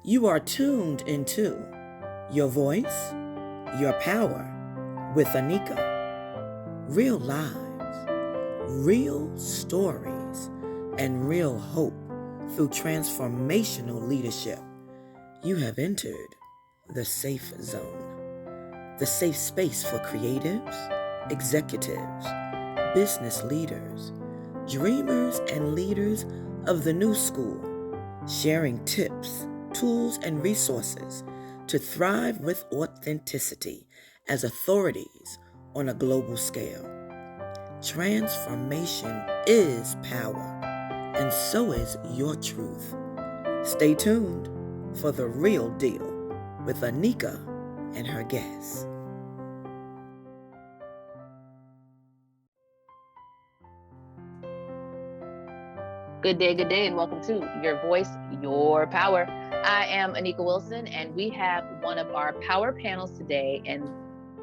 You are tuned into your voice, your power with Anika. Real lives, real stories, and real hope through transformational leadership. You have entered the safe zone, the safe space for creatives, executives, business leaders, dreamers, and leaders of the new school, sharing tips, tools, and resources to thrive with authenticity as authorities on a global scale. Transformation is power, and so is your truth. Stay tuned for the real deal with Anika and her guests. Good day, and welcome to Your Voice, Your Power. I am Anika Wilson, and we have one of our power panels today. And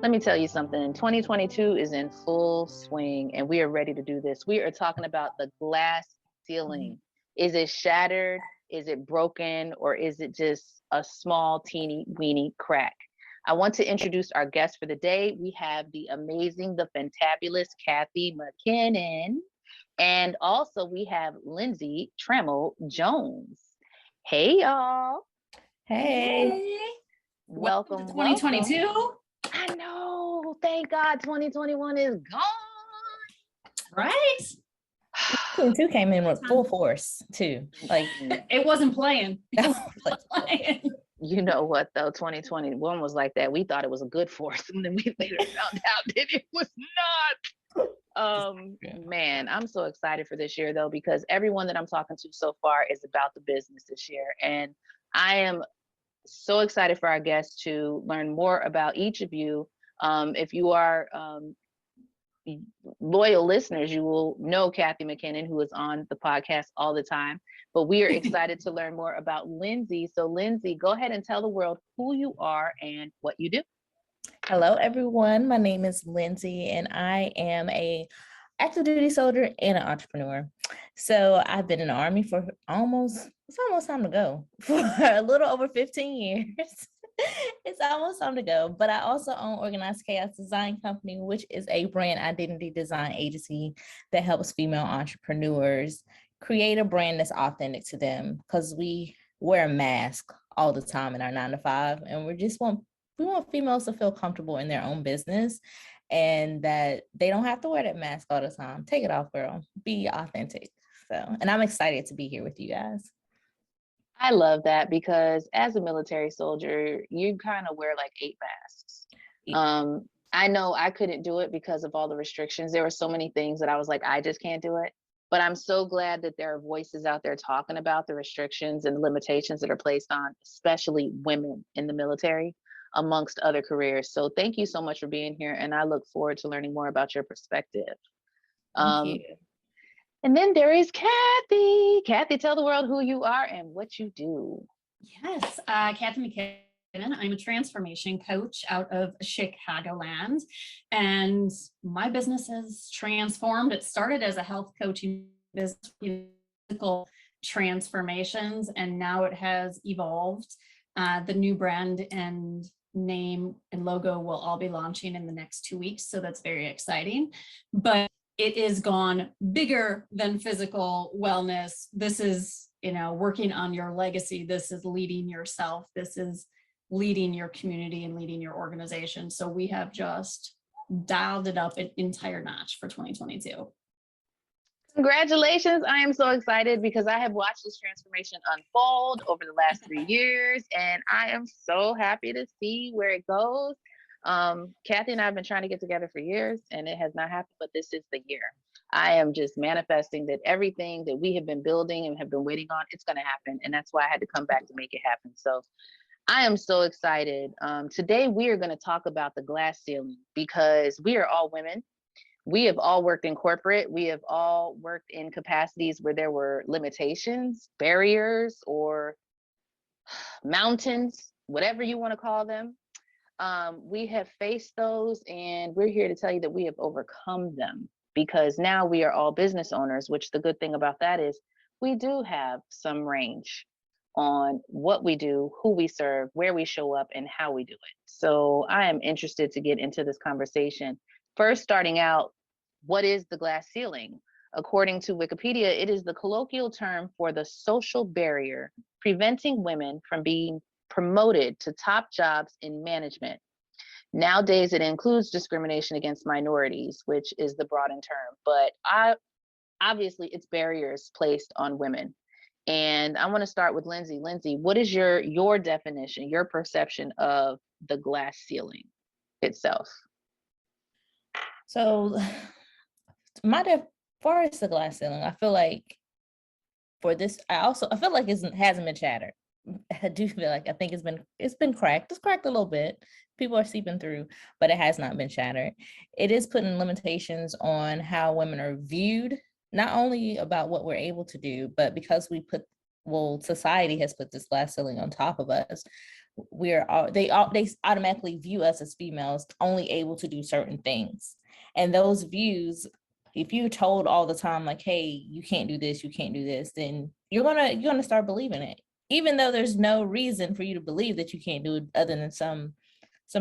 let me tell you something, 2022 is in full swing, and we are ready to do this. We are talking about the glass ceiling. Is it shattered? Is it broken? Or is it just a small, teeny, weeny crack? I want to introduce our guest for the day. We have the amazing, the fantabulous Cathy McKinnon. And also we have Lindsay Tramel-Jones. Hey, y'all. Hey. Welcome to 2022. Welcome. I know. Thank God 2021 is gone. Right? 2022 came in with full force too. Like it wasn't playing. You know what though? 2021 was like that. We thought it was a good force, and then we later found out that it was not. Man, I'm so excited for this year though, because everyone that I'm talking to so far is about the business this year. And I am so excited for our guests to learn more about each of you. If you are loyal listeners, you will know Cathy McKinnon, who is on the podcast all the time. But we are excited to learn more about Lindsay. So Lindsay, go ahead and tell the world who you are and what you do. Hello, everyone. My name is Lindsay, and I am a active duty soldier and an entrepreneur. So I've been in the Army for it's almost time to go, for a little over 15 years. It's almost time to go. But I also own Organized Chaos Design Company, which is a brand identity design agency that helps female entrepreneurs create a brand that's authentic to them, because we wear a mask all the time in our 9 to 5, and we want females to feel comfortable in their own business and that they don't have to wear that mask all the time. Take it off, girl. Be authentic. And I'm excited to be here with you guys. I love that, because as a military soldier, you kind of wear like 8 masks. I know I couldn't do it because of all the restrictions. There were so many things that I was like, I just can't do it. But I'm so glad that there are voices out there talking about the restrictions and limitations that are placed on, especially women in the military, amongst other careers. So thank you so much for being here. And I look forward to learning more about your perspective. Thank you. And then there is Cathy. Cathy, tell the world who you are and what you do. Yes, Cathy McKinnon. I'm a transformation coach out of Chicagoland, and my business has transformed. It started as a health coaching business, physical transformations, and now it has evolved. The new brand and name and logo will all be launching in the next 2 weeks, so that's very exciting. But it is gone bigger than physical wellness. This is, working on your legacy. This is leading yourself. This is leading your community and leading your organization. So we have just dialed it up an entire notch for 2022. Congratulations. I am so excited because I have watched this transformation unfold over the last 3 years, and I am so happy to see where it goes. Cathy and I have been trying to get together for years, and it has not happened, but this is the year. I am just manifesting that everything that we have been building and have been waiting on, it's going to happen. And that's why I had to come back to make it happen. So I am so excited. Today, we are going to talk about the glass ceiling, because we are all women. We have all worked in corporate. We have all worked in capacities where there were limitations, barriers, or mountains, whatever you want to call them. We have faced those, and we're here to tell you that we have overcome them, because now we are all business owners, which the good thing about that is we do have some range. on what we do, who we serve, where we show up, and how we do it. So I am interested to get into this conversation. First, starting out, what is the glass ceiling? According to Wikipedia, it is the colloquial term for the social barrier preventing women from being promoted to top jobs in management. Nowadays, it includes discrimination against minorities, which is the broadened term, but obviously it's barriers placed on women. And I want to start with Lindsay. Lindsay, what is your definition, your perception of the glass ceiling itself? So far as the glass ceiling, I feel like for this, I feel like it hasn't been shattered. I do feel like I think it's been cracked. It's cracked a little bit. People are seeping through, but it has not been shattered. It is putting limitations on how women are viewed, not only about what we're able to do, but because society has put this glass ceiling on top of us. They automatically view us as females only able to do certain things, and those views, if you're told all the time, like, hey, you can't do this, then you're gonna start believing it, even though there's no reason for you to believe that you can't do it other than some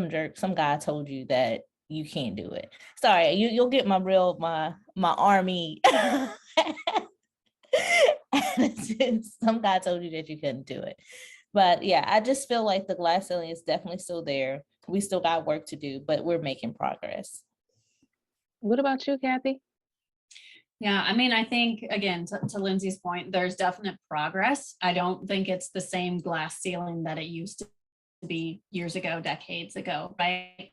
jerk, some guy told you that you can't do it. Sorry, you'll get my army. Some guy told you that you couldn't do it. But yeah, I just feel like the glass ceiling is definitely still there. We still got work to do, but we're making progress. What about you, Cathy? Yeah, I mean, I think, again, to Lindsay's point, there's definite progress. I don't think it's the same glass ceiling that it used to be years ago, decades ago, right?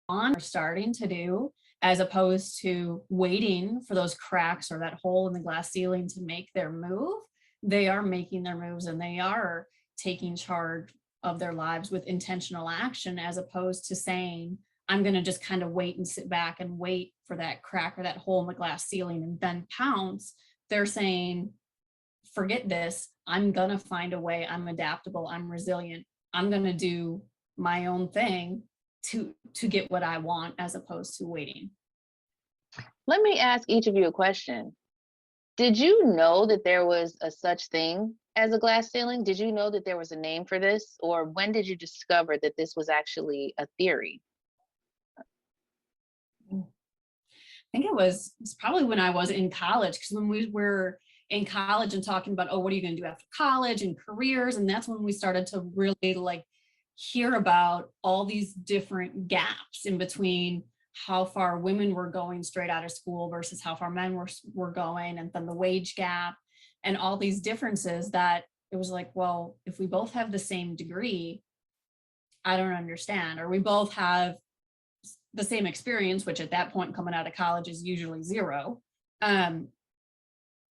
We're starting to do, as opposed to waiting for those cracks or that hole in the glass ceiling to make their move. They are making their moves, and they are taking charge of their lives with intentional action, as opposed to saying, I'm going to just kind of wait and sit back and wait for that crack or that hole in the glass ceiling and then pounce. They're saying, forget this. I'm going to find a way. I'm adaptable. I'm resilient. I'm going to do my own thing to get what I want, as opposed to waiting. Let me ask each of you a question. Did you know that there was a such thing as a glass ceiling? Did you know that there was a name for this? Or when did you discover that this was actually a theory? I think it's probably when I was in college, because when we were in college and talking about, oh, what are you going to do after college and careers? And that's when we started to really hear about all these different gaps in between how far women were going straight out of school versus how far men were going, and then the wage gap and all these differences, that it was like, well, if we both have the same degree, I don't understand. Or we both have the same experience, which at that point coming out of college is usually zero. It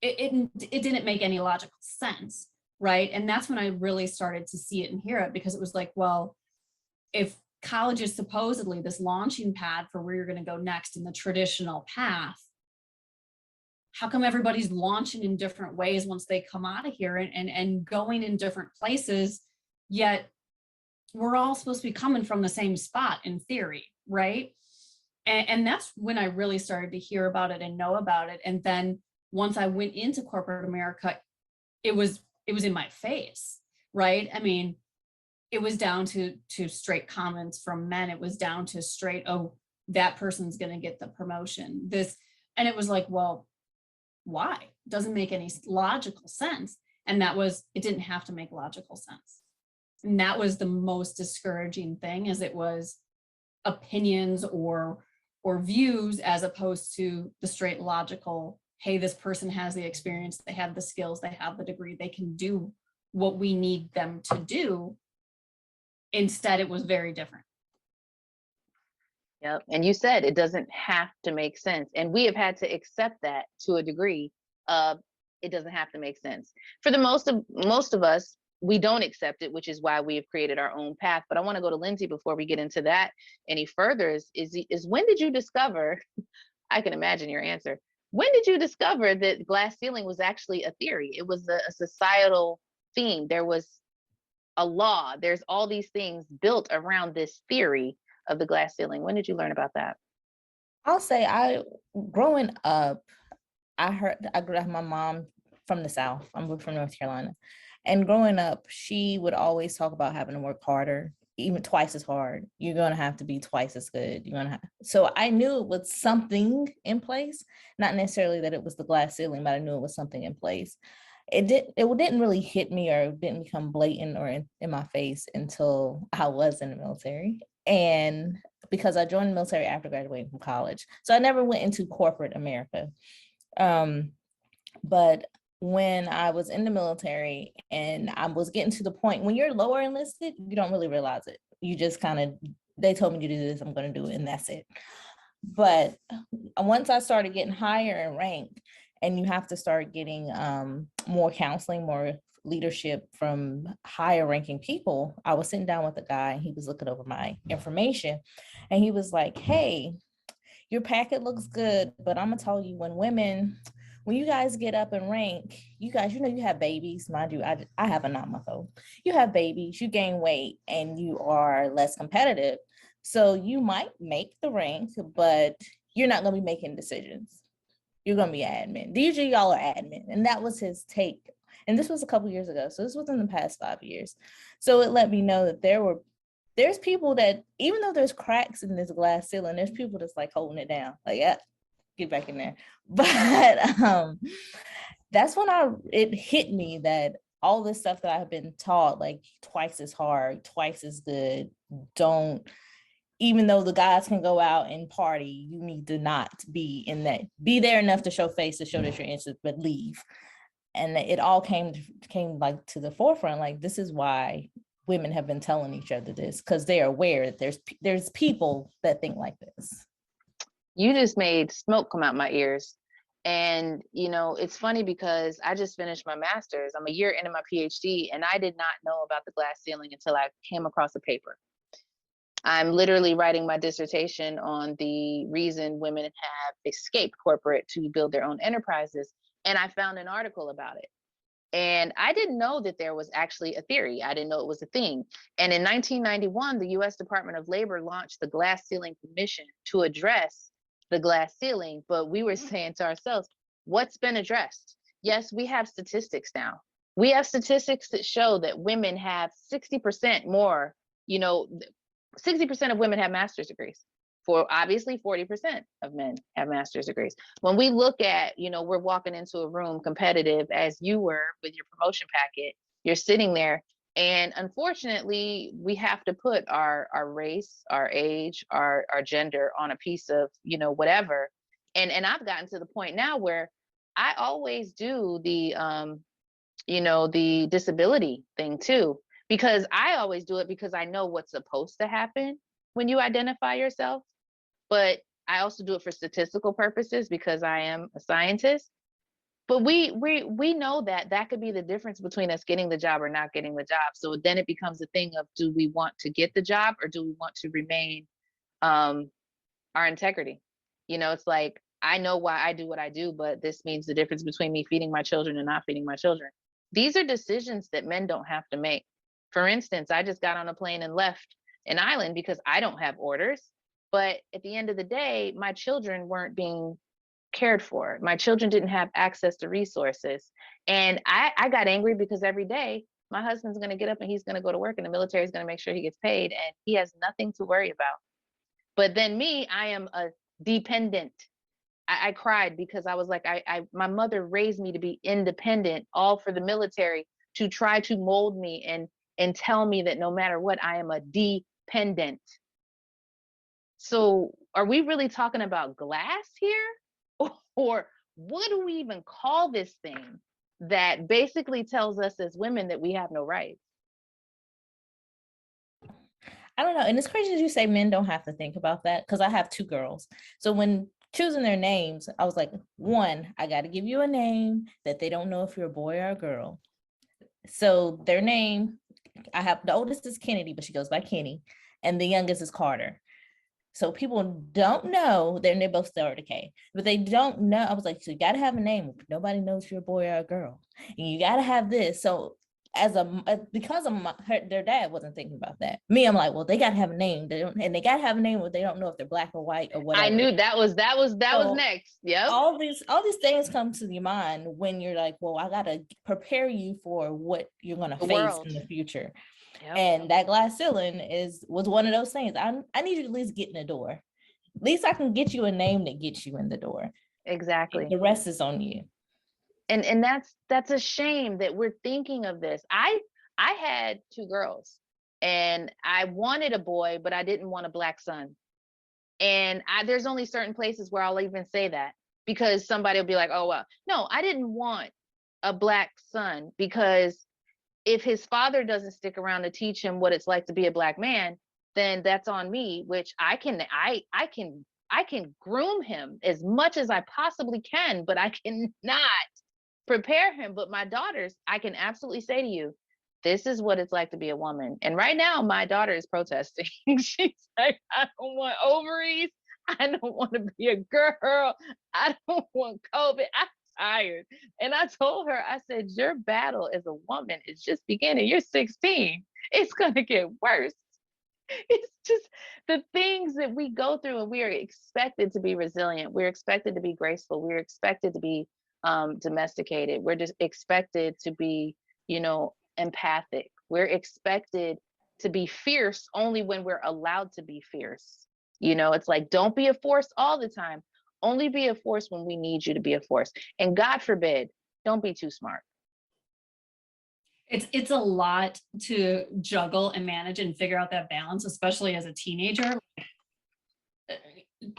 didn't make any logical sense, right? And that's when I really started to see it and hear it, because it was like, well, if college is supposedly this launching pad for where you're going to go next in the traditional path, how come everybody's launching in different ways once they come out of here and going in different places, yet we're all supposed to be coming from the same spot in theory, right? And that's when I really started to hear about it and know about it. And then once I went into corporate America, it was in my face, right? I mean, it was down to straight comments from men. It was down to straight, oh, that person's going to get the promotion. And it was like, well, why? It doesn't make any logical sense. And it didn't have to make logical sense. And that was the most discouraging thing, is it was opinions or views, as opposed to the straight logical, hey, this person has the experience, they have the skills, they have the degree, they can do what we need them to do. Instead, it was very different. Yep. And you said it doesn't have to make sense. And we have had to accept that to a degree. It doesn't have to make sense. For the most of us, we don't accept it, which is why we have created our own path. But I want to go to Lindsay before we get into that any further. Is when did you discover? I can imagine your answer. When did you discover that glass ceiling was actually a theory? It was a societal theme. There was a law. There's all these things built around this theory of the glass ceiling. When did you learn about that? I'll say growing up, I grew up, my mom from the South. I'm from North Carolina. And growing up, she would always talk about having to work harder, even twice as hard. You're going to have to be twice as good. So I knew it was something in place, not necessarily that it was the glass ceiling, but I knew it was something in place. It didn't really hit me or didn't become blatant or in my face until I was in the military. And because I joined the military after graduating from college. So I never went into corporate America. But when I was in the military and I was getting to the point when you're lower enlisted, you don't really realize it. You just they told me to do this, I'm going to do it, and that's it. But once I started getting higher in rank, and you have to start getting more counseling, more leadership from higher ranking people, I was sitting down with a guy, and he was looking over my information, and he was like, hey, your packet looks good, but I'm gonna tell you, when you guys get up in rank, you guys, you have babies, mind you, I have a 9-month-old. You have babies, you gain weight, and you are less competitive. So you might make the rank, but you're not gonna be making decisions. You're gonna be admin. Usually y'all are admin. And that was his take. And this was a couple years ago. So this was in the past 5 years. So it let me know that there's people that, even though there's cracks in this glass ceiling, there's people that's like holding it down. Like, yeah, get back in there. But that's when it hit me that all this stuff that I've been taught, like twice as hard, twice as good, even though the guys can go out and party, you need to not be there enough to show face, to show that you're interested, but leave. And it all came like to the forefront. Like, this is why women have been telling each other this, because they are aware that there's people that think like this. You just made smoke come out my ears. And, it's funny because I just finished my master's. I'm a year into my PhD, and I did not know about the glass ceiling until I came across a paper. I'm literally writing my dissertation on the reason women have escaped corporate to build their own enterprises. And I found an article about it. And I didn't know that there was actually a theory. I didn't know it was a thing. And in 1991, the US Department of Labor launched the Glass Ceiling Commission to address the glass ceiling. But we were saying to ourselves, what's been addressed? Yes, we have statistics now. We have statistics that show that women have 60% more, 60% of women have master's degrees. For obviously 40% of men have master's degrees. When we look at, we're walking into a room competitive as you were with your promotion packet, you're sitting there, and unfortunately we have to put our race, our age, our gender on a piece of, whatever. And I've gotten to the point now where I always do the, the disability thing too, because I always do it because I know what's supposed to happen when you identify yourself. But I also do it for statistical purposes because I am a scientist. But we know that could be the difference between us getting the job or not getting the job. So then it becomes a thing of, do we want to get the job or do we want to remain our integrity? It's like, I know why I do what I do, but this means the difference between me feeding my children and not feeding my children. These are decisions that men don't have to make. For instance, I just got on a plane and left an island because I don't have orders. But at the end of the day, my children weren't being cared for. My children didn't have access to resources. And I got angry because every day my husband's going to get up and he's going to go to work, and the military is going to make sure he gets paid, and he has nothing to worry about. But then me, I am a dependent. I cried because I was like, my mother raised me to be independent, all for the military, to try to mold me and tell me that no matter what, I am a dependent. So are we really talking about glass here? Or what do we even call this thing that basically tells us as women that we have no rights? I don't know. And it's crazy as you say men don't have to think about that, because I have 2 girls. So when choosing their names, I was like, 1, I got to give you a name that they don't know if you're a boy or a girl. So their name, I have, the oldest is Kennedy, but she goes by Kenny, and the youngest is Carter. So people don't know, they both start with a K, but they don't know. I was like, so you got to have a name. Nobody knows if you're a boy or a girl. And you got to have this. So because of their dad wasn't thinking about that. Me, I'm like, well, they gotta have a name. And they gotta have a name where they don't know if they're black or white or whatever. I knew that was next. Yep. All these things come to your mind when you're like, well, I gotta prepare you for what you're gonna face in the future. Yep. And that glass ceiling was one of those things. I need you to at least get in the door. At least I can get you a name that gets you in the door. Exactly. And the rest is on you. And that's a shame that we're thinking of this. I had 2 girls and I wanted a boy, but I didn't want a black son. And there's only certain places where I'll even say that, because somebody will be like, oh, well, no, I didn't want a black son, because if his father doesn't stick around to teach him what it's like to be a black man, then that's on me, which I can groom him as much as I possibly can, but I cannot prepare him. But my daughters, I can absolutely say to you, this is what it's like to be a woman. And right now, my daughter is protesting. She's like, I don't want ovaries. I don't want to be a girl. I don't want COVID. I'm tired. And I told her, I said, your battle as a woman is just beginning. You're 16. It's going to get worse. It's just the things that we go through, and we are expected to be resilient. We're expected to be graceful. We're expected to be domesticated. We're just expected to be, empathic. We're expected to be fierce only when we're allowed to be fierce. It's like, don't be a force all the time. Only be a force when we need you to be a force. And God forbid, don't be too smart. It's a lot to juggle and manage and figure out that balance, especially as a teenager.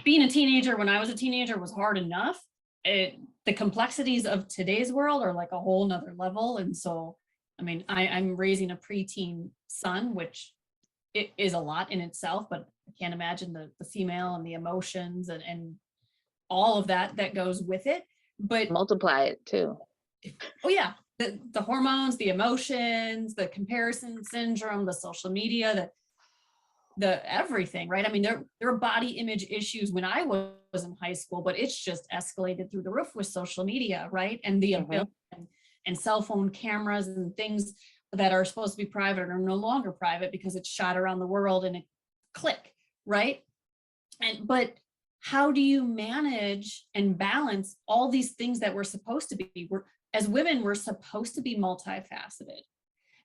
Being a teenager when I was a teenager was hard enough. The complexities of today's world are like a whole nother level. And so, I mean, I'm raising a preteen son, which it is a lot in itself, but I can't imagine the female and the emotions and all of that goes with it. But multiply it too. Oh yeah. The hormones, the emotions, the comparison syndrome, the social media, the everything, right? I mean, there are body image issues when I was in high school, but it's just escalated through the roof with social media, right? And the ability and cell phone cameras and things that are supposed to be private are no longer private because it's shot around the world in a click, right? But how do you manage and balance all these things that we're supposed to be? As women, we're supposed to be multifaceted.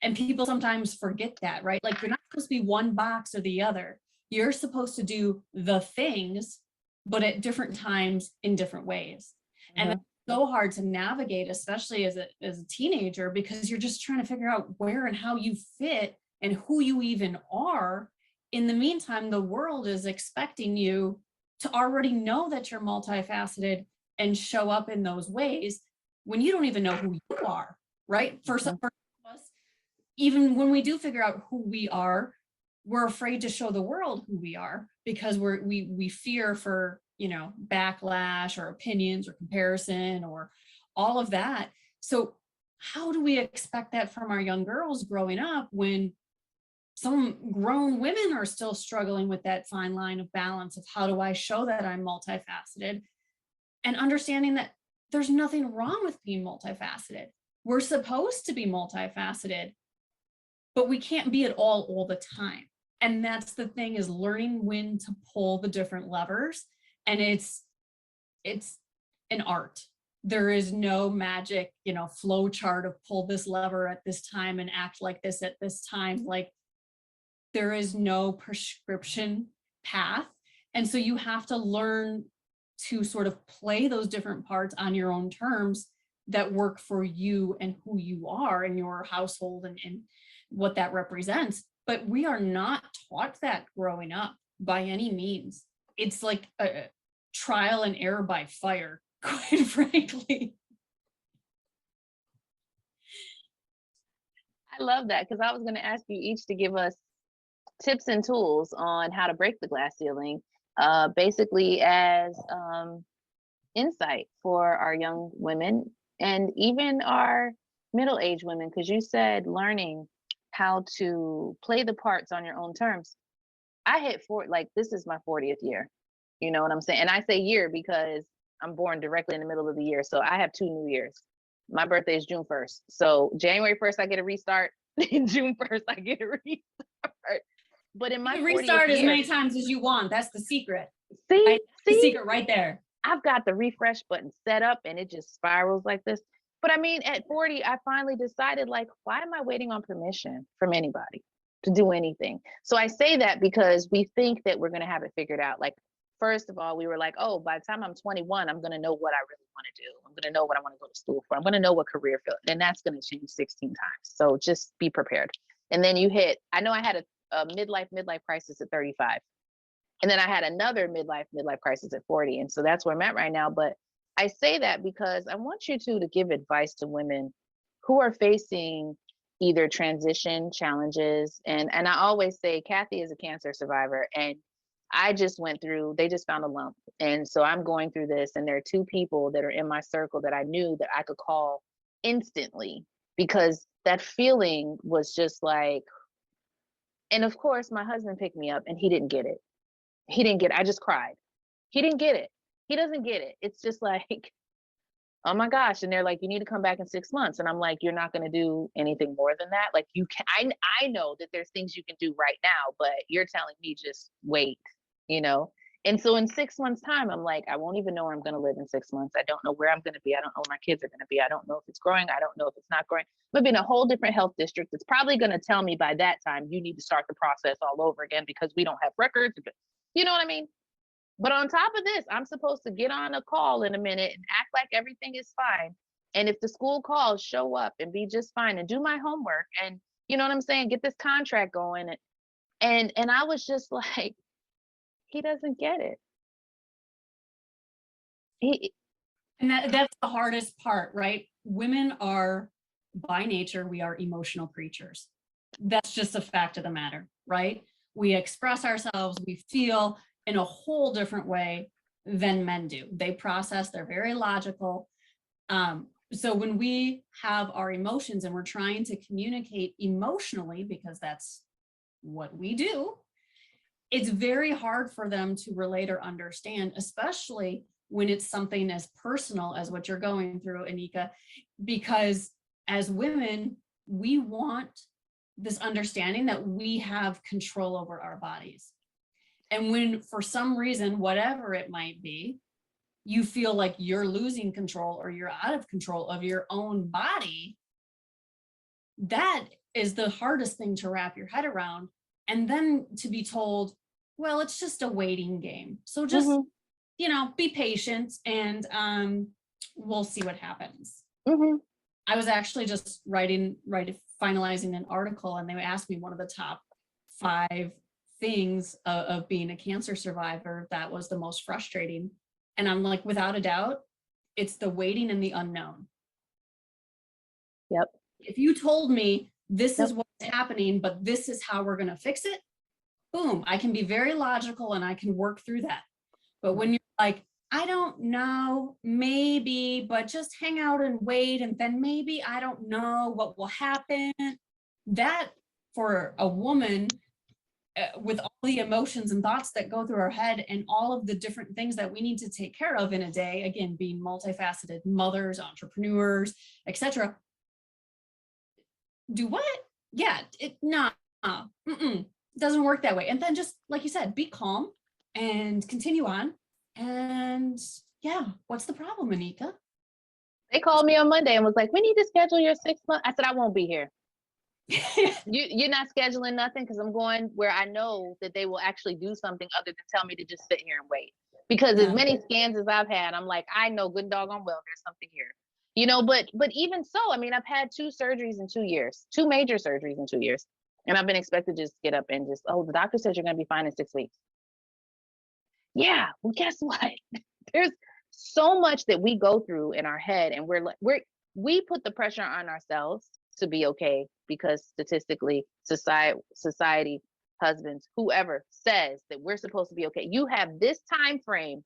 And people sometimes forget that, right? Like, you're not supposed to be one box or the other. You're supposed to do the things, but at different times in different ways. And it's so hard to navigate, especially as a teenager, because you're just trying to figure out where and how you fit and who you even are. In the meantime, the world is expecting you to already know that you're multifaceted and show up in those ways when you don't even know who you are, right? For some of us, even when we do figure out who we are, we're afraid to show the world who we are because we fear for, backlash or opinions or comparison or all of that. So how do we expect that from our young girls growing up when some grown women are still struggling with that fine line of balance of how do I show that I'm multifaceted, and understanding that there's nothing wrong with being multifaceted. We're supposed to be multifaceted, but we can't be it all the time. And that's the thing, is learning when to pull the different levers. And it's an art. There is no magic, flow chart of pull this lever at this time and act like this at this time. Like, there is no prescription path. And so you have to learn to sort of play those different parts on your own terms that work for you and who you are in your household and what that represents. But we are not taught that growing up by any means. It's like a trial and error by fire, quite frankly. I love that, because I was going to ask you each to give us tips and tools on how to break the glass ceiling, basically as insight for our young women and even our middle-aged women, because you said learning how to play the parts on your own terms. I hit this is my 40th year. You know what I'm saying? And I say year because I'm born directly in the middle of the year. So I have 2 new years. My birthday is June 1st. So January 1st, I get a restart. June 1st, I get a restart. But in my 40th restart as year, many times as you want. That's the secret. see, Right? The secret right there. I've got the refresh button set up and it just spirals like this. But I mean, at 40, I finally decided, like, why am I waiting on permission from anybody to do anything? So I say that because we think that we're going to have it figured out. Like, first of all, we were like, oh, by the time I'm 21, I'm going to know what I really want to do. I'm going to know what I want to go to school for. I'm going to know what career field, and that's going to change 16 times. So just be prepared. And then you hit, I know I had a midlife crisis at 35. And then I had another midlife crisis at 40. And so that's where I'm at right now. But I say that because I want you to give advice to women who are facing either transition challenges. And I always say, Cathy is a cancer survivor. And I just went through, they just found a lump. And so I'm going through this. And there are two people that are in my circle that I knew that I could call instantly, because that feeling was just like, and of course, my husband picked me up and he didn't get it. He didn't get it. I just cried. He didn't get it. He doesn't get it. It's just like, oh my gosh. And they're like, you need to come back in 6 months. And I'm like, you're not going to do anything more than that. Like, you can, I know that there's things you can do right now, but you're telling me just wait, you know? And so in 6 months time, I'm like, I won't even know where I'm going to live in 6 months. I don't know where I'm going to be. I don't know where my kids are going to be. I don't know if it's growing. I don't know if it's not growing. I'm going to be in a whole different health district. It's probably going to tell me by that time, you need to start the process all over again because we don't have records. You know what I mean? But on top of this, I'm supposed to get on a call in a minute and act like everything is fine. And if the school calls, show up and be just fine and do my homework. And you know what I'm saying? Get this contract going. And I was just like, he doesn't get it. And that's the hardest part, right? Women are, by nature, we are emotional creatures. That's just a fact of the matter, right? We express ourselves, we feel in a whole different way than men do. They process, they're very logical. So when we have our emotions and we're trying to communicate emotionally, because that's what we do, it's very hard for them to relate or understand, especially when it's something as personal as what you're going through, Anika, because as women, we want this understanding that we have control over our bodies. And when for some reason, whatever it might be, you feel like you're losing control or you're out of control of your own body, that is the hardest thing to wrap your head around. And then to be told, well, it's just a waiting game. So just, you know, be patient and we'll see what happens. I was actually just finalizing an article, and they asked me one of the top 5 things of being a cancer survivor that was the most frustrating. And I'm like, without a doubt, it's the waiting and the unknown. Yep. If you told me this is what's happening, but this is how we're going to fix it, boom, I can be very logical and I can work through that. But when you're like, I don't know, maybe, but just hang out and wait. And then maybe, I don't know what will happen. That for a woman with all the emotions and thoughts that go through our head and all of the different things that we need to take care of in a day, again, being multifaceted mothers, entrepreneurs, etc. Do what? Yeah, doesn't work that way. And then just like you said, be calm and continue on. And yeah, what's the problem, Anika? They called me on Monday and was like, we need to schedule your 6 months. I said, I won't be here. You're not scheduling nothing, because I'm going where I know that they will actually do something other than tell me to just sit here and wait. Because as many scans as I've had, I'm like, I know good doggone well there's something here. You know, but even so, I mean, I've had 2 surgeries in 2 years, 2 major surgeries in 2 years. And I've been expected to just get up and just, oh, the doctor says you're going to be fine in 6 weeks. Yeah, well, guess what? There's so much that we go through in our head, and we put the pressure on ourselves to be okay, because statistically, society, husbands, whoever says that we're supposed to be okay. You have this time frame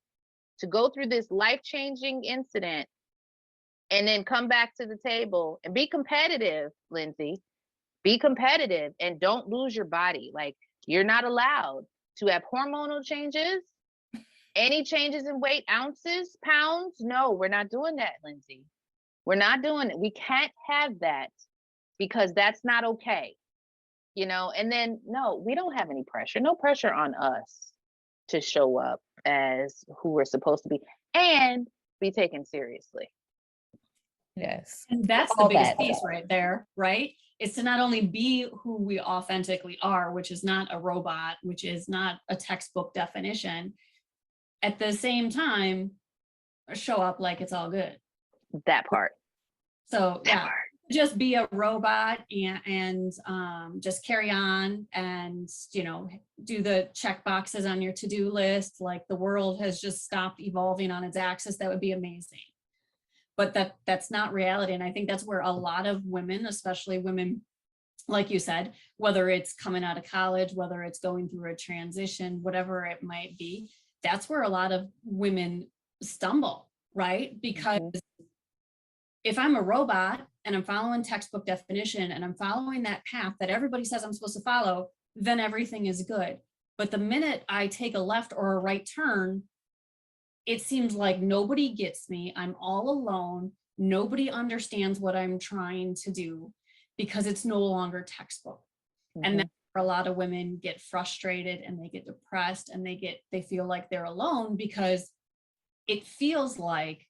to go through this life-changing incident and then come back to the table and be competitive, Lindsay. Be competitive and don't lose your body. Like, you're not allowed to have hormonal changes, any changes in weight, ounces, pounds. No, we're not doing that, Lindsay. We're not doing it. We can't have that because that's not okay. You know, and then no, we don't have any pressure. No pressure on us to show up as who we're supposed to be and be taken seriously. Yes. And that's the biggest piece right there, right? Is to not only be who we authentically are, which is not a robot, which is not a textbook definition, at the same time, show up like it's all good. That part. So yeah, just be a robot and just carry on and, you know, do the check boxes on your to-do list. Like the world has just stopped evolving on its axis. That would be amazing. But that's not reality. And I think that's where a lot of women, especially women, like you said, whether it's coming out of college, whether it's going through a transition, whatever it might be, that's where a lot of women stumble, right? Because if I'm a robot and I'm following textbook definition and I'm following that path that everybody says I'm supposed to follow, then everything is good. But the minute I take a left or a right turn, it seems like nobody gets me. I'm all alone. Nobody understands what I'm trying to do because it's no longer textbook. And that's where a lot of women get frustrated and they get depressed and they feel like they're alone because it feels like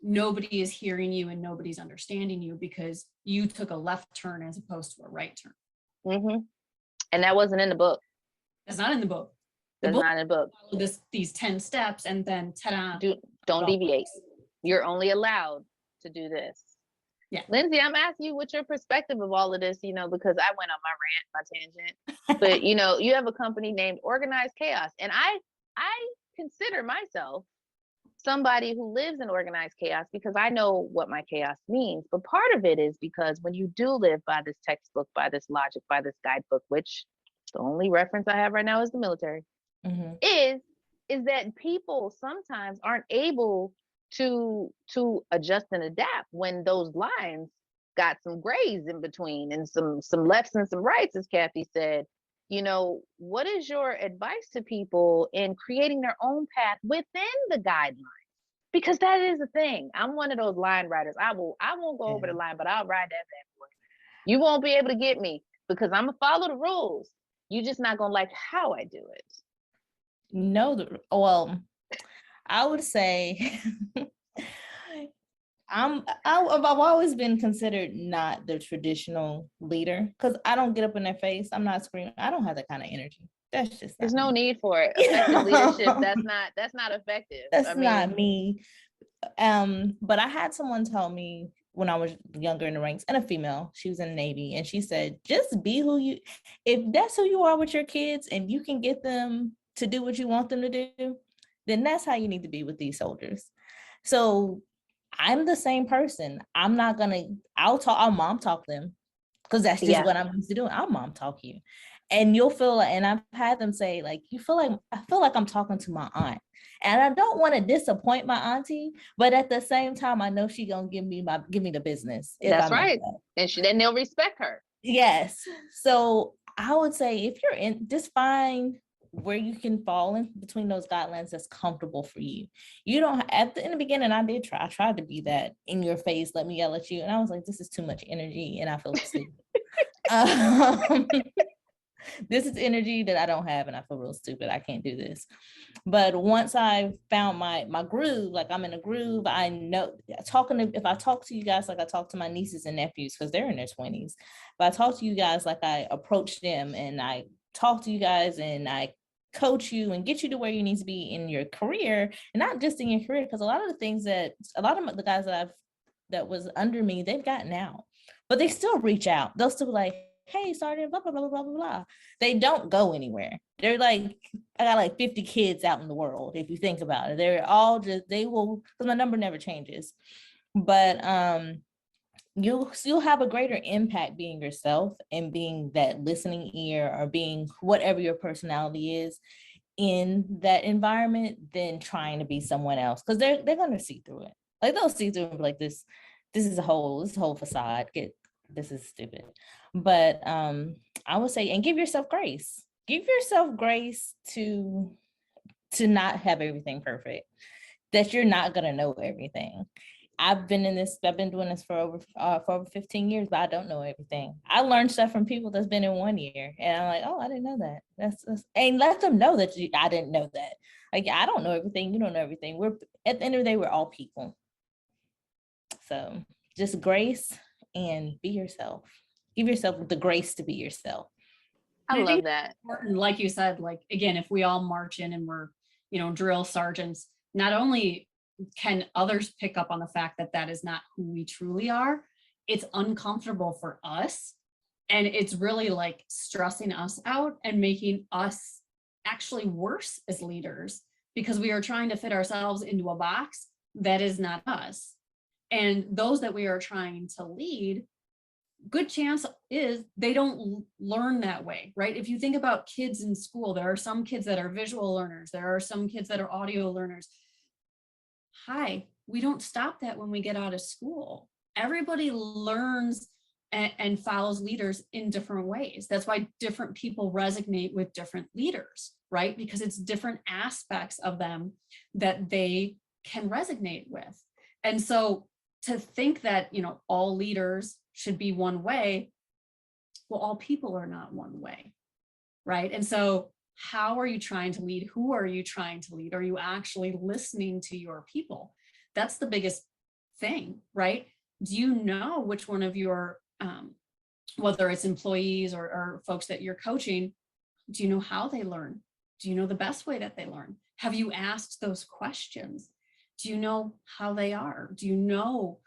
nobody is hearing you and nobody's understanding you because you took a left turn as opposed to a right turn. And that wasn't in the book. That's not in the book. That's not in the book. These 10 steps and then ta-da. Don't deviate. You're only allowed to do this. Yeah. Lindsay, I'm asking you what's your perspective of all of this, you know, because I went on my tangent. But, you know, you have a company named Organized Chaos. And I consider myself somebody who lives in organized chaos because I know what my chaos means. But part of it is because when you do live by this textbook, by this logic, by this guidebook, which the only reference I have right now is the military, is that people sometimes aren't able to adjust and adapt when those lines got some grays in between and some lefts and some rights, as Cathy said. You know, what is your advice to people in creating their own path within the guidelines? Because that is the thing. I'm one of those line riders. I won't go over the line, but I'll ride that bad boy. You won't be able to get me because I'm gonna follow the rules. You're just not gonna like how I do it. No, well, I would say I've always been considered not the traditional leader because I don't get up in their face. I'm not screaming. I don't have that kind of energy. That's just there's no need for it. Effective leadership. That's not effective. That's not me. But I had someone tell me when I was younger in the ranks, and a female, she was in the Navy, and she said, just be if that's who you are with your kids and you can get them to do what you want them to do, then that's how you need to be with these soldiers. So I'm the same person. I'll mom talk them because that's just what I'm used to doing. I'll mom talk you. And you'll feel like, and I've had them say, like, I feel like I'm talking to my aunt. And I don't want to disappoint my auntie, but at the same time, I know she's gonna give me the business. That's right. And then they'll respect her. Yes. So I would say if you're in, just find where you can fall in between those guidelines that's comfortable for you. You don't in the beginning, I tried to be that in your face, let me yell at you. And I was like, this is too much energy and I feel stupid. This is energy that I don't have and I feel real stupid. I can't do this. But once I found my groove, like I'm in a groove, I know if I talk to you guys like I talk to my nieces and nephews, because they're in their 20s, but I talk to you guys like I approach them and I talk to you guys and I coach you and get you to where you need to be in your career, and not just in your career, because a lot of the guys that was under me, they've got now, but they still reach out. They'll still be like, hey, Sergeant, blah, blah, blah, blah, blah, blah. They don't go anywhere. They're like, I got like 50 kids out in the world, if you think about it. They're all they will, because my number never changes. But you'll have a greater impact being yourself and being that listening ear or being whatever your personality is in that environment than trying to be someone else, because they're going to see through it. Like they'll see through it like this is a whole facade. This is stupid. But I would say, and give yourself grace. Give yourself grace to not have everything perfect, that you're not going to know everything. I've been doing this for over 15 years, but I don't know everything. I learned stuff from people that's been in 1 year, and I'm like, oh, I didn't know that. That's and let them know that I didn't know that. Like, I don't know everything. You don't know everything. We're at the end of the day, we're all people. So just grace and be yourself. Give yourself the grace to be yourself. I love that. Like you said, like, again, if we all march in and we're, drill sergeants, not only can others pick up on the fact that that is not who we truly are, it's uncomfortable for us. And it's really like stressing us out and making us actually worse as leaders, because we are trying to fit ourselves into a box that is not us. And those that we are trying to lead, good chance is they don't learn that way, right? If you think about kids in school, there are some kids that are visual learners. There are some kids that are audio learners. We don't stop that when we get out of school. Everybody learns and follows leaders in different ways. That's why different people resonate with different leaders, right? Because it's different aspects of them that they can resonate with. And so to think that, all leaders should be one way, well, all people are not one way, right? And so how are you trying to lead? Who are you trying to lead? Are you actually listening to your people? That's the biggest thing, right? Do you know which one of your, whether it's employees or folks that you're coaching, do you know how they learn? Do you know the best way that they learn? Have you asked those questions? Do you know how they are? Do you know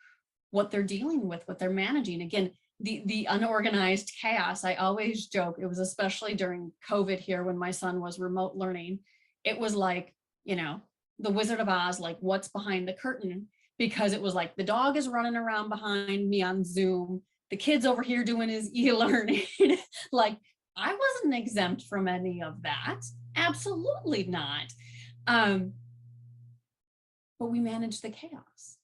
what they're dealing with, what they're managing? Again, the unorganized chaos, I always joke, it was especially during COVID here when my son was remote learning, it was like, the Wizard of Oz, like what's behind the curtain, because it was like the dog is running around behind me on Zoom, the kid's over here doing his e-learning. Like, I wasn't exempt from any of that. Absolutely not. But we managed the chaos,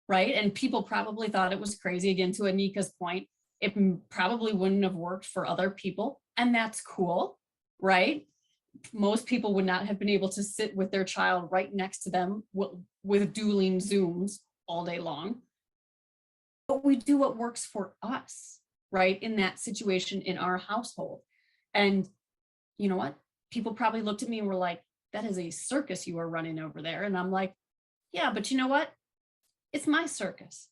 right? And people probably thought it was crazy. Again, to Anika's point, it probably wouldn't have worked for other people, and that's cool, right? Most people would not have been able to sit with their child right next to them with dueling Zooms all day long. But we do what works for us, right? In that situation, in our household. And you know what? People probably looked at me and were like, that is a circus you are running over there. And I'm like, yeah, but you know what? It's my circus.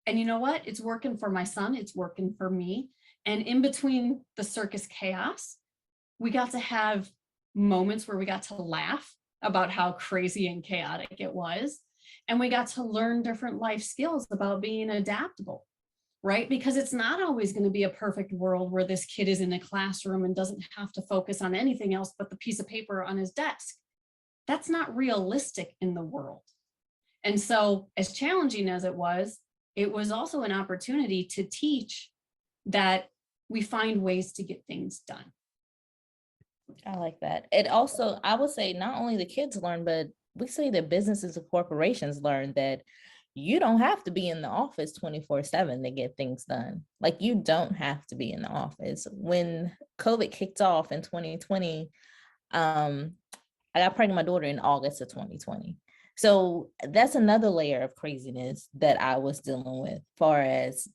And you know what? It's working for my son. It's working for me. And in between the circus chaos, we got to have moments where we got to laugh about how crazy and chaotic it was. And we got to learn different life skills about being adaptable, right? Because it's not always going to be a perfect world where this kid is in a classroom and doesn't have to focus on anything else but the piece of paper on his desk. That's not realistic in the world. And so, as challenging as it was also an opportunity to teach that we find ways to get things done. I like that. It also, I would say, not only the kids learn, but we say that businesses and corporations learn that you don't have to be in the office 24/7 to get things done. Like, you don't have to be in the office. When COVID kicked off in 2020, I got pregnant my daughter in August of 2020. So that's another layer of craziness that I was dealing with, far as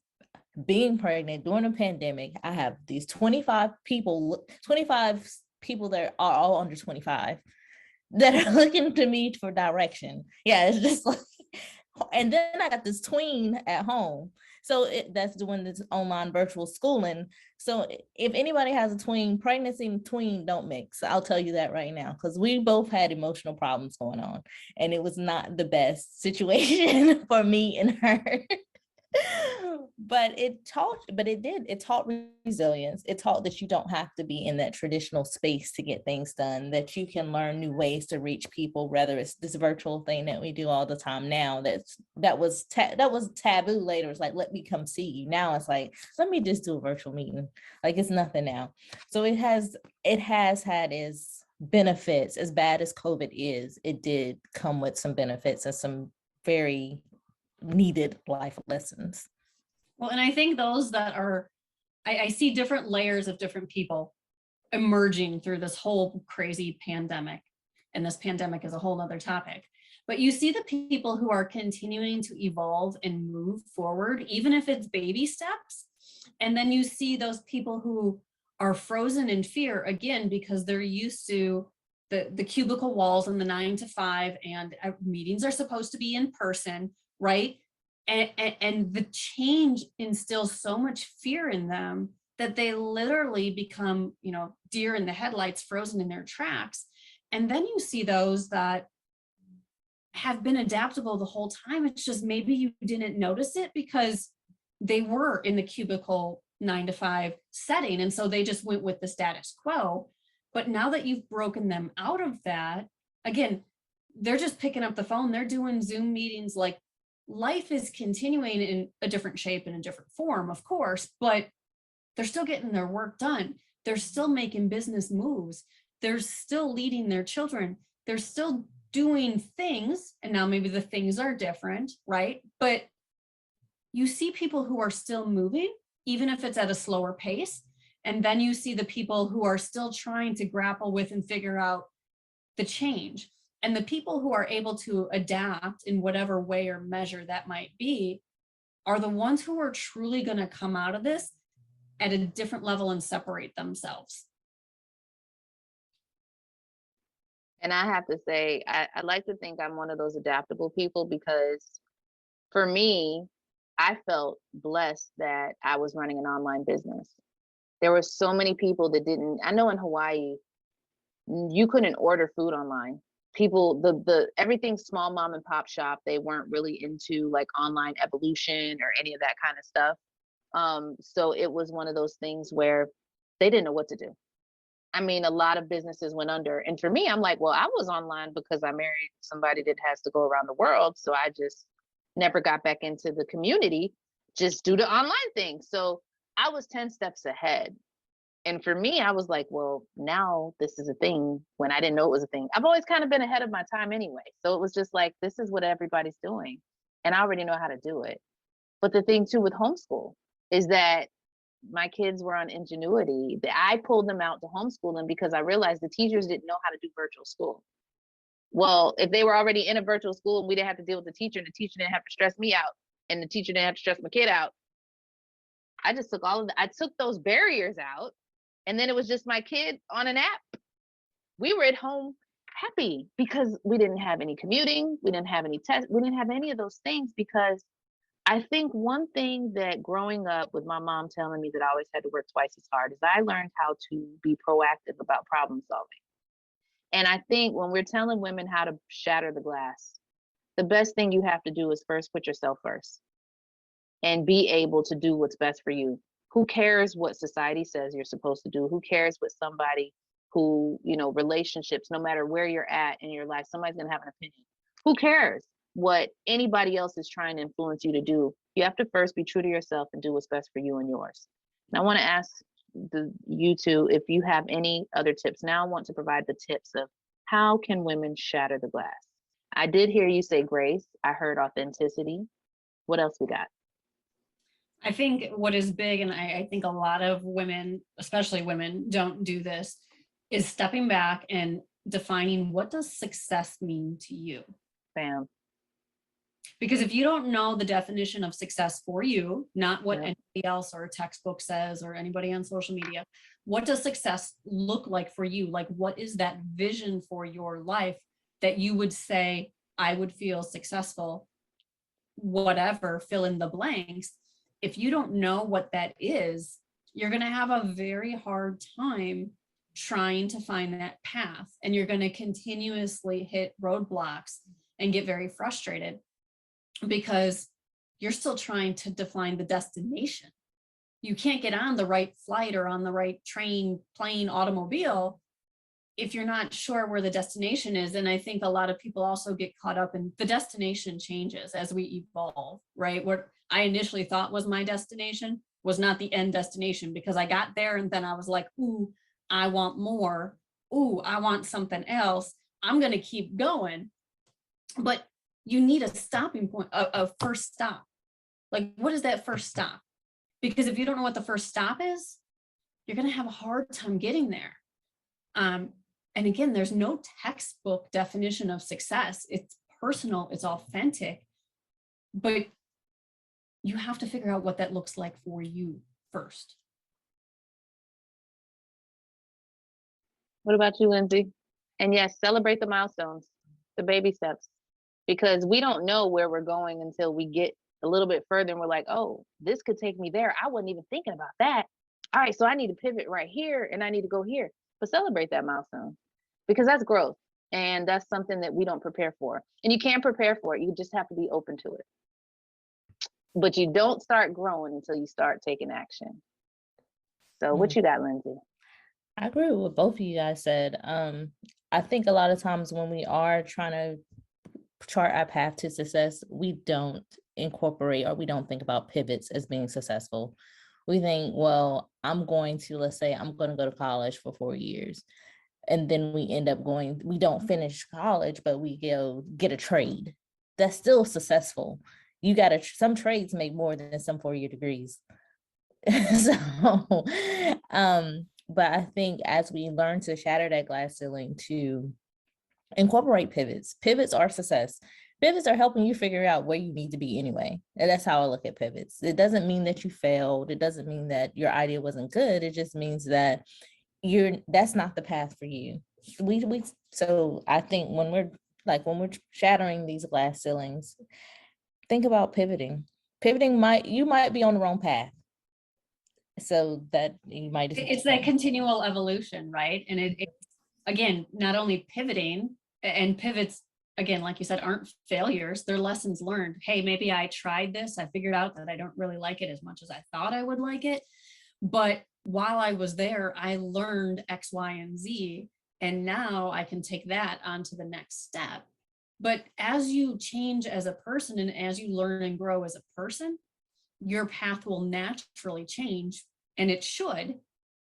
being pregnant during a pandemic. I have these 25 people that are all under 25 that are looking to me for direction. Yeah, it's just like, and then I got this tween at home. So that's doing this online virtual schooling. So if anybody has a tween, pregnancy and tween don't mix. I'll tell you that right now, because we both had emotional problems going on, and it was not the best situation for me and her. But it taught resilience. It taught that you don't have to be in that traditional space to get things done, that you can learn new ways to reach people, whether it's this virtual thing that we do all the time now. That was taboo later. It's like, let me come see you. Now it's like, let me just do a virtual meeting. Like, it's nothing now. So it has had its benefits. As bad as COVID is, it did come with some benefits and some very needed life lessons. Well, and I think those that are, I see different layers of different people emerging through this whole crazy pandemic, and this pandemic is a whole other topic. But you see the people who are continuing to evolve and move forward, even if it's baby steps. And then you see those people who are frozen in fear, again, because they're used to the cubicle walls and the 9 to 5, and meetings are supposed to be in person, right? And the change instills so much fear in them that they literally become, deer in the headlights, frozen in their tracks. And then you see those that have been adaptable the whole time. It's just maybe you didn't notice it because they were in the cubicle 9 to 5 setting. And so they just went with the status quo. But now that you've broken them out of that, again, they're just picking up the phone. They're doing Zoom meetings. Like, life is continuing in a different shape and a different form, of course, but they're still getting their work done. They're still making business moves. They're still leading their children. They're still doing things. And now maybe the things are different, right? But you see people who are still moving, even if it's at a slower pace. And then you see the people who are still trying to grapple with and figure out the change. And the people who are able to adapt in whatever way or measure that might be are the ones who are truly going to come out of this at a different level and separate themselves. And I have to say, I like to think I'm one of those adaptable people, because for me, I felt blessed that I was running an online business. There were so many people that didn't. I know in Hawaii, you couldn't order food online. People, the everything small mom and pop shop, they weren't really into like online evolution or any of that kind of stuff. So it was one of those things where they didn't know what to do. I mean, a lot of businesses went under. And for me, I'm like, well, I was online because I married somebody that has to go around the world. So I just never got back into the community just due to online things. So I was 10 steps ahead. And for me, I was like, well, now this is a thing when I didn't know it was a thing. I've always kind of been ahead of my time anyway. So it was just like, this is what everybody's doing. And I already know how to do it. But the thing too with homeschool is that my kids were on Ingenuity. I pulled them out to homeschool them because I realized the teachers didn't know how to do virtual school. Well, if they were already in a virtual school and we didn't have to deal with the teacher, and the teacher didn't have to stress me out, and the teacher didn't have to stress my kid out, I just took I took those barriers out, and then it was just my kid on an app. We were at home happy because we didn't have any commuting, we didn't have any tests, we didn't have any of those things. Because I think one thing that growing up with my mom telling me that I always had to work twice as hard is I learned how to be proactive about problem solving. And I think when we're telling women how to shatter the glass, the best thing you have to do is first put yourself first and be able to do what's best for you. Who cares what society says you're supposed to do? Who cares what somebody who, relationships, no matter where you're at in your life, somebody's going to have an opinion. Who cares what anybody else is trying to influence you to do? You have to first be true to yourself and do what's best for you and yours. And I want to ask you two if you have any other tips. Now I want to provide the tips of how can women shatter the glass. I did hear you say grace. I heard authenticity. What else we got? I think what is big, and I think a lot of women, especially women, don't do this, is stepping back and defining, what does success mean to you? Bam. Because if you don't know the definition of success for you, not what anybody else or a textbook says or anybody on social media, what does success look like for you? Like, what is that vision for your life that you would say, I would feel successful, whatever, fill in the blanks. If you don't know what that is, you're going to have a very hard time trying to find that path. And you're going to continuously hit roadblocks and get very frustrated because you're still trying to define the destination. You can't get on the right flight or on the right train, plane, automobile if you're not sure where the destination is. And I think a lot of people also get caught up in the destination changes as we evolve, right? What I initially thought was my destination was not the end destination, because I got there and then I was like, ooh, I want more. Ooh, I want something else. I'm going to keep going. But you need a stopping point, a first stop. Like, what is that first stop? Because if you don't know what the first stop is, you're going to have a hard time getting there. And again, there's no textbook definition of success. It's personal, it's authentic, but you have to figure out what that looks like for you first. What about you, Lindsay? And yes, celebrate the milestones, the baby steps, because we don't know where we're going until we get a little bit further and we're like, oh, this could take me there. I wasn't even thinking about that. All right, so I need to pivot right here and I need to go here. But celebrate that milestone, because that's growth. And that's something that we don't prepare for. And you can't prepare for it. You just have to be open to it. But you don't start growing until you start taking action. So what you got, Lindsay? I agree with what both of you guys said. I think a lot of times when we are trying to chart our path to success, we don't incorporate, or we don't think about pivots as being successful. We think, well, let's say I'm going to go to college for 4 years. And then we end up we don't finish college, but we go get a trade. That's still successful. Some trades make more than some 4-year degrees. So, but I think as we learn to shatter that glass ceiling, to incorporate pivots are success. Pivots are helping you figure out where you need to be anyway. And that's how I look at pivots. It doesn't mean that you failed. It doesn't mean that your idea wasn't good. It just means that that's not the path for you. So I think when we're shattering these glass ceilings, think about pivoting. You might be on the wrong path. So that you might. It's that continual evolution, right? And it again, not only pivoting, and pivots, again, like you said, aren't failures, they're lessons learned. Hey, maybe I tried this, I figured out that I don't really like it as much as I thought I would like it. But while I was there, I learned X, Y, and Z. And now I can take that on to the next step. But as you change as a person and as you learn and grow as a person, your path will naturally change, and it should,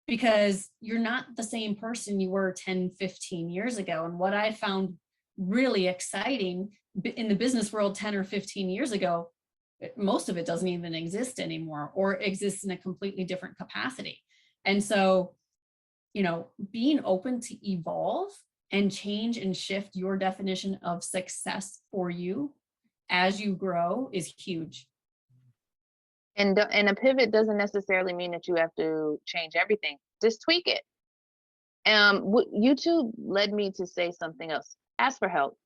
because you're not the same person you were 10, 15 years ago. And what I found really exciting in the business world 10 or 15 years ago, most of it doesn't even exist anymore, or exists in a completely different capacity. And so, being open to evolve and change and shift your definition of success for you as you grow is huge. And a pivot doesn't necessarily mean that you have to change everything. Just tweak it. YouTube led me to say something else. Ask for help.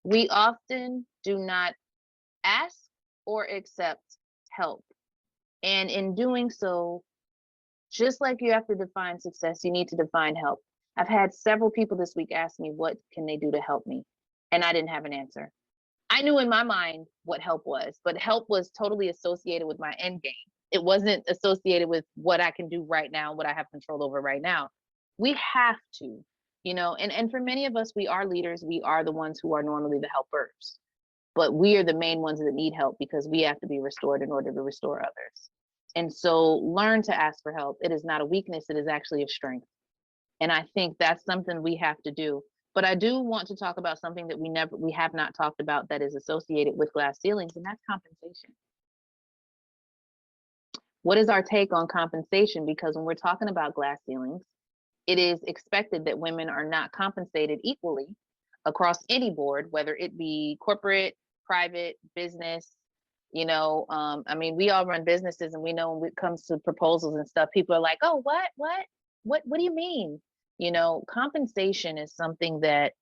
We often do not ask or accept help. And in doing so, just like you have to define success, you need to define help. I've had several people this week ask me, what can they do to help me? And I didn't have an answer. I knew in my mind what help was, but help was totally associated with my end game. It wasn't associated with what I can do right now, what I have control over right now. We have to, and for many of us, we are leaders. We are the ones who are normally the helpers, but we are the main ones that need help because we have to be restored in order to restore others. And so learn to ask for help. It is not a weakness. It is actually a strength. And I think that's something we have to do. But I do want to talk about something that we have not talked about that is associated with glass ceilings, and that's compensation. What is our take on compensation? Because when we're talking about glass ceilings, it is expected that women are not compensated equally across any board, whether it be corporate, private, business. We all run businesses, and we know when it comes to proposals and stuff, people are like, oh, what do you mean? Compensation is something that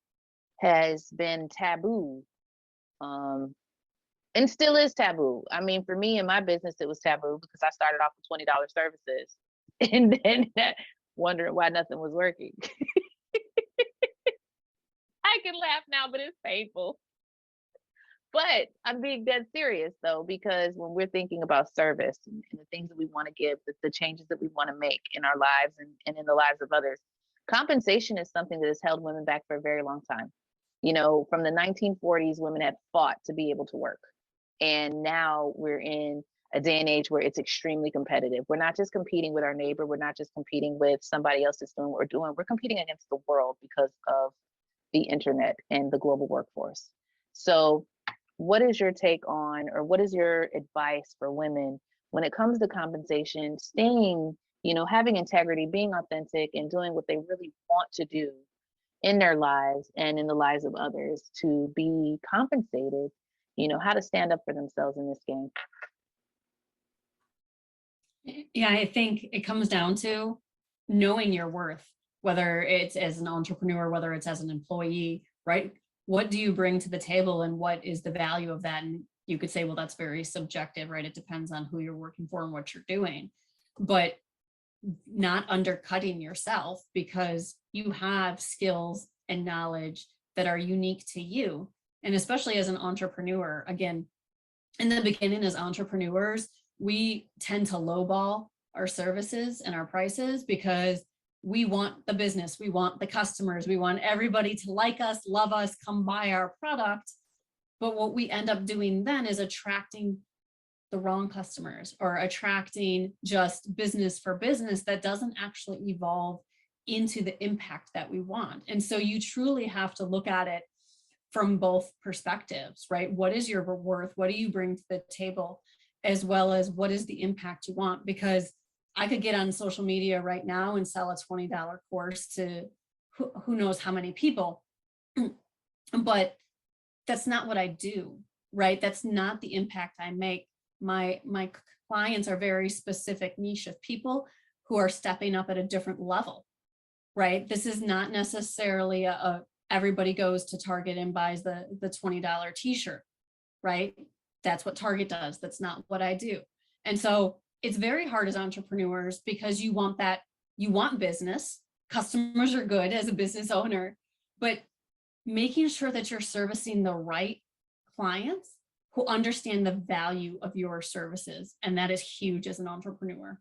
has been taboo, and still is taboo. I mean, for me in my business, it was taboo because I started off with $20 services and then wondering why nothing was working. I can laugh now, but it's painful. But I'm being dead serious though, because when we're thinking about service and the things that we want to give, the changes that we want to make in our lives and in the lives of others, compensation is something that has held women back for a very long time. From the 1940s, women had fought to be able to work. And now we're in a day and age where it's extremely competitive. We're not just competing with our neighbor. We're not just competing with somebody else that's doing what we're doing. We're competing against the world because of the internet and the global workforce. So what is your take on, or what is your advice for women when it comes to compensation, staying, having integrity, being authentic and doing what they really want to do, in their lives and in the lives of others to be compensated, how to stand up for themselves in this game. Yeah, I think it comes down to knowing your worth, whether it's as an entrepreneur, whether it's as an employee, right? What do you bring to the table and what is the value of that? And you could say, well, that's very subjective, right? It depends on who you're working for and what you're doing, but not undercutting yourself because you have skills and knowledge that are unique to you. And especially as an entrepreneur, again, in the beginning as entrepreneurs, we tend to lowball our services and our prices because we want the business, we want the customers, we want everybody to like us, love us, come buy our product. But what we end up doing then is attracting the wrong customers or attracting just business for business that doesn't actually evolve into the impact that we want. And so you truly have to look at it from both perspectives, right? What is your worth? What do you bring to the table? As well as what is the impact you want? Because I could get on social media right now and sell a $20 course to who knows how many people, but that's not what I do, right? That's not the impact I make. My clients are very specific niche of people who are stepping up at a different level, right? This is not necessarily everybody goes to Target and buys the $20 t-shirt, right? That's what Target does. That's not what I do. And so it's very hard as entrepreneurs because you want business. Customers are good as a business owner, but making sure that you're servicing the right clients who understand the value of your services. And that is huge as an entrepreneur.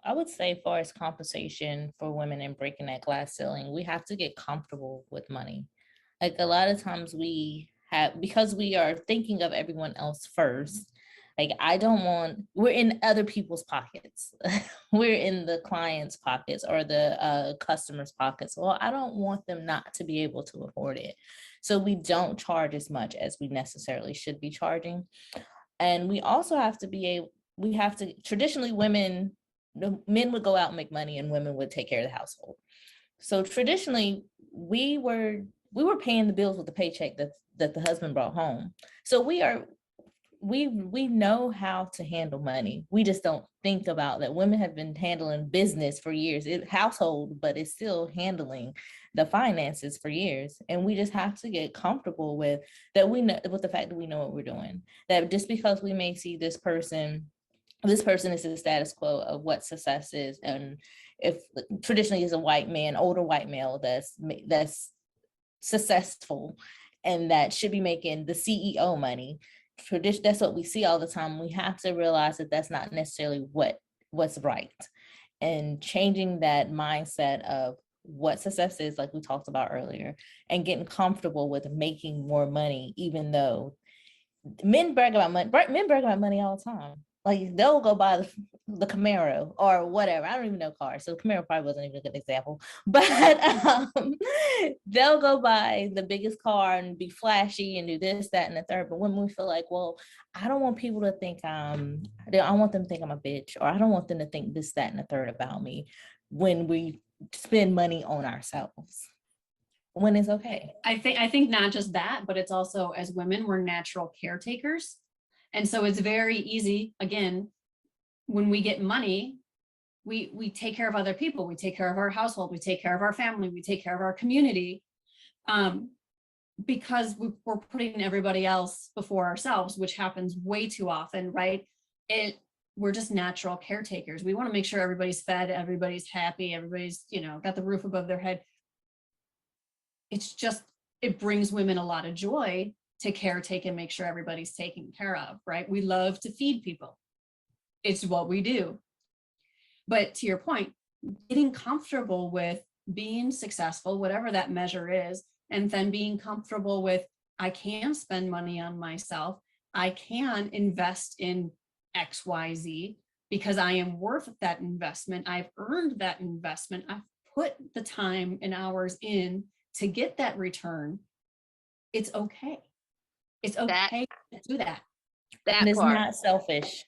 I would say, as far as compensation for women and breaking that glass ceiling, we have to get comfortable with money. Like a lot of times because we are thinking of everyone else first. Like we're in other people's pockets. We're in the client's pockets or the customer's pockets. Well, I don't want them not to be able to afford it. So we don't charge as much as we necessarily should be charging. And we also have to traditionally men would go out and make money and women would take care of the household. So traditionally we were paying the bills with the paycheck that the husband brought home. So we know how to handle money. We just don't think about that. Women have been handling business for years, household, but it's still handling the finances for years. And we just have to get comfortable with that. We know with the fact that we know what we're doing, that just because we may see this person is the status quo of what success is. And if traditionally is a white man, older white male that's successful and that should be making the CEO money, that's what we see all the time. We have to realize that that's not necessarily what's right, and changing that mindset of what success is, like we talked about earlier, and getting comfortable with making more money, even though men brag about money all the time. Like they'll go buy the Camaro or whatever. I don't even know cars, so Camaro probably wasn't even a good example. But they'll go buy the biggest car and be flashy and do this, that, and the third. But when we feel like, well, I don't want people to think I want them to think I'm a bitch, or I don't want them to think this, that, and the third about me when we spend money on ourselves. When it's okay. I think not just that, but it's also, as women, we're natural caretakers. And so it's very easy, again, when we get money, we take care of other people, we take care of our household, we take care of our family, we take care of our community, because we're putting everybody else before ourselves, which happens way too often, right? We're just natural caretakers. We want to make sure everybody's fed, everybody's happy, everybody's, got the roof above their head. It brings women a lot of joy to caretake and make sure everybody's taken care of, right? We love to feed people. It's what we do. But to your point, getting comfortable with being successful, whatever that measure is, and then being comfortable with, I can spend money on myself. I can invest in XYZ because I am worth that investment. I've earned that investment. I've put the time and hours in to get that return. It's okay. It's okay to do that. And it's not selfish.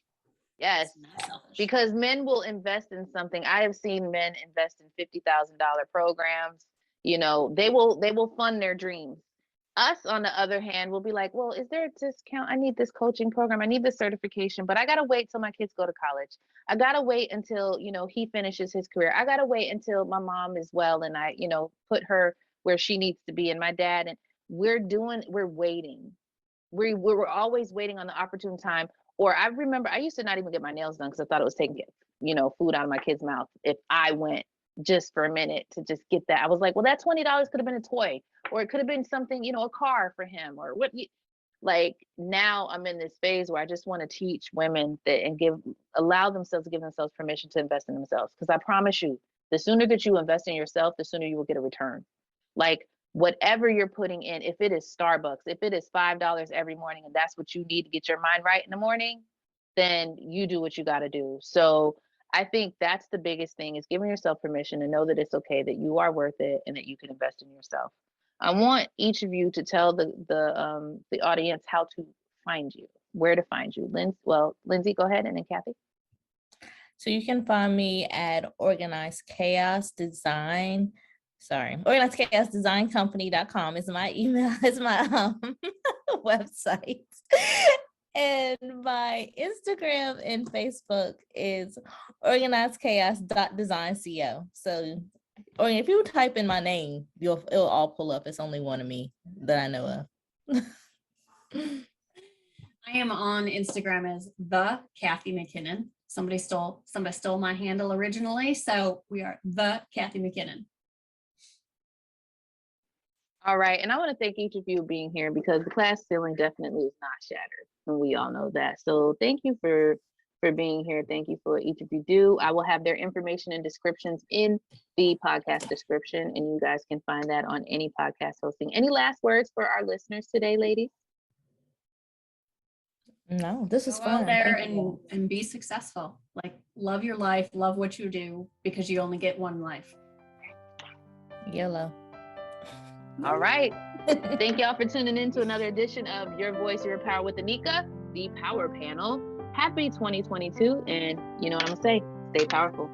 Yes. It's not selfish. Because men will invest in something. I have seen men invest in $50,000 programs. You know, they will fund their dreams. Us, on the other hand, will be like, well, is there a discount? I need this coaching program. I need this certification, but I got to wait till my kids go to college. I got to wait until, you know, he finishes his career. I got to wait until my mom is well and I, you know, put her where she needs to be, and my dad. And we're waiting. We're always waiting on the opportune time. Or I remember I used to not even get my nails done because I thought it was taking, you know, food out of my kid's mouth if I went just for a minute to just get that. I was like, well, that $20 could have been a toy, or it could have been something, you know, a car for him, or what. Like, now I'm in this phase where I just want to teach women that and allow themselves to give themselves permission to invest in themselves. Because I promise you, the sooner that you invest in yourself, the sooner you will get a return. Like, whatever you're putting in, if it is Starbucks, if it is $5 every morning, and that's what you need to get your mind right in the morning, then you do what you got to do. So I think that's the biggest thing, is giving yourself permission to know that it's okay, that you are worth it, and that you can invest in yourself. I want each of you to tell the audience how to find you, where to find you. Lindsay, go ahead, and then Cathy. So you can find me at Organized Chaos Design. Organized Chaos Design Company.com is my email, is my website. And my Instagram and Facebook is organizedchaos.designco. So, or if you type in my name, it'll all pull up. It's only one of me that I know of. I am on Instagram as the Cathy McKinnon. Somebody stole my handle originally, so we are the Cathy McKinnon. All right, and I want to thank each of you being here, because the class ceiling definitely is not shattered, and we all know that. So thank you for being here. Thank you for what each of you do. I will have their information and descriptions in the podcast description, and you guys can find that on any podcast hosting. Any last words for our listeners today, ladies? No, this is Go fun. out there and be successful. Like, love your life, love what you do, because you only get one life. Yellow. All right. Thank y'all for tuning in to another edition of Your Voice, Your Power with Anika, the Power Panel. Happy 2022. And you know what I'm going to say, stay powerful.